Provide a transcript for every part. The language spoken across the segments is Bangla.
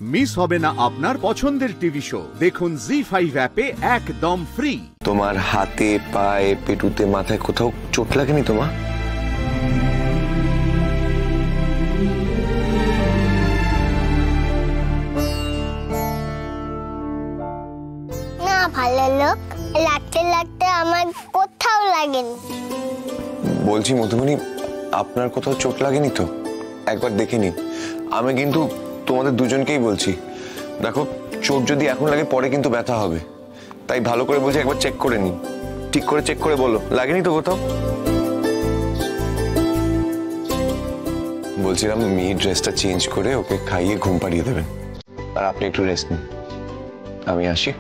মিস হবে না আপনার পছন্দের টিভি শো। দেখুন জি5 অ্যাপে একদম ফ্রি। তোমার হাতে পায়ে পেটুতে মাথায় কোথাও চোট লাগেনি তোমার? না, ভালো লোক লাগতে লাগতে আমার কোথাও লাগেনি। বলছি মধুমণি, আপনার কোথাও চোট লাগেনি তো? একবার দেখে নিন। আমি কিন্তু তোমাদের দুজনকেই বলছি, দেখো চোট যদি এখন লাগে পরে কিন্তু ব্যথা হবে, তাই ভালো করে বলছি একবার চেক করে নিন। ঠিক করে চেক করে বলো, লাগেনি তো কোথাও? বলছিলাম মেয়ে ড্রেসটা চেঞ্জ করে ওকে খাইয়ে ঘুম পাড়িয়ে দেবেন, আর আপনি একটু রেস্ট নিন। আমি আসি।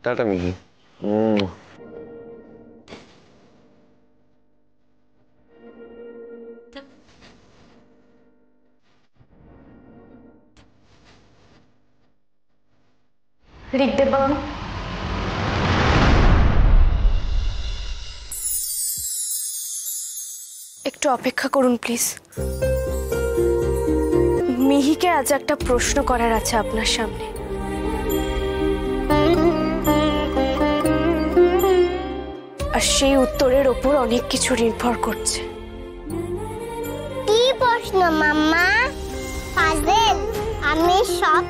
টাটা মিহি। ঋকদেব বাবু, একটু অপেক্ষা করুন প্লিজ। মিহিকে আজ একটা প্রশ্ন করার আছে আপনার সামনে। আর সেই উত্তরের ওপর অনেক কিছু নির্ভর করছে। কি প্রশ্ন মাম্মা? পাজেল? আমি সব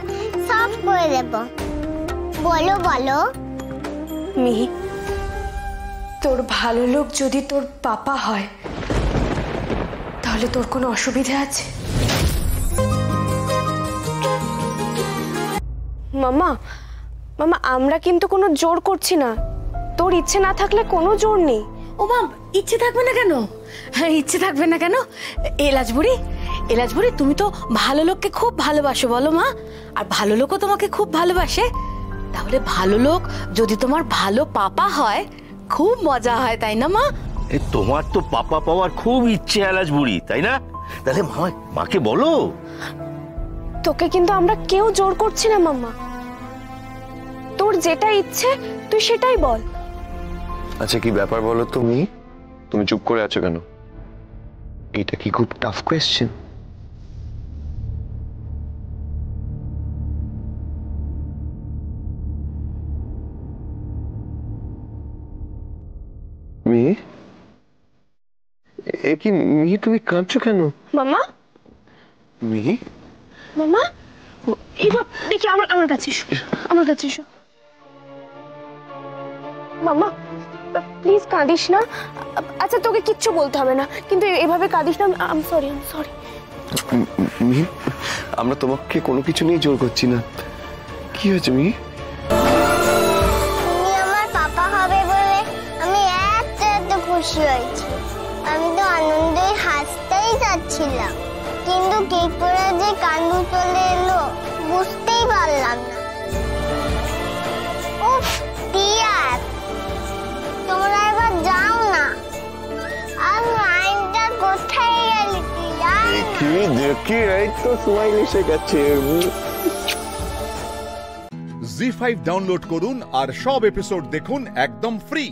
সলভ করে দেব। বলো বলো। মিহি, তোর ভালো লোক যদি তোর পাপা হয় তাহলে তোর কোনো অসুবিধা আছে? মামা, মামা আমরা কিন্তু কোনো জোর করছি না। তোর ইচ্ছে না থাকলে কোনো জোর নেই। ও মা, ইচ্ছে থাকবে না কেন? হ্যাঁ, ইচ্ছে থাকবে না কেন? এলাজবুড়ি, এলাজবুড়ি তুমি তো ভালো লোককে খুব ভালোবাসো বলো মা, আর ভালো লোকও তোমাকে খুব ভালোবাসে। তাহলে ভালো লোক যদি তোমার ভালো পাপা হয় খুব মজা হয়, তাই না মা? তোমার তো পাপা পাওয়ার খুব ইচ্ছে এলাজ বুড়ি, তাই না? তাহলে মাকে বলো। তোকে কিন্তু আমরা কেউ জোর করছি না মাম্মা। তোর যেটা ইচ্ছে তুই সেটাই বল। আচ্ছা কি ব্যাপার বলো তুমি? তুমি চুপ করে আছো কেন? এটা কি খুব টাফ কোয়েশ্চেন? মিহি, এ কি মিহি, তুমি কাঁদছো কেন? মামা, মিহি, মামা এবার দেখি আমার কাছে এসো, আমার কাছে এসো। মামা প্লিজ কাঁদিস না। আচ্ছা তোকে কিচ্ছু বলতে হবে না, কিন্তু এভাবে কাঁদিস না। I am sorry. মিহি, আমরা তোমাকে কোনো কিছু নিয়ে জোর করছি না। কি হয়েছে মিহি? তুমি আমার পাপা হবে বলে আমি এত খুশি হয়েছি। আমি তো আনন্দে হাসতেই যাচ্ছিলাম, কিন্তু কি করে যে কান্না চলে এলো বুঝতেই পারলাম না। উফ টিয়ার, তোমরা এবার যাও না। আর মাইন্ডটা কোথায় গেলি টিয়ার? দেখি এই তো সময় এসে গেছে। জি5 ডাউনলোড করুন আর সব এপিসোড দেখুন একদম ফ্রি।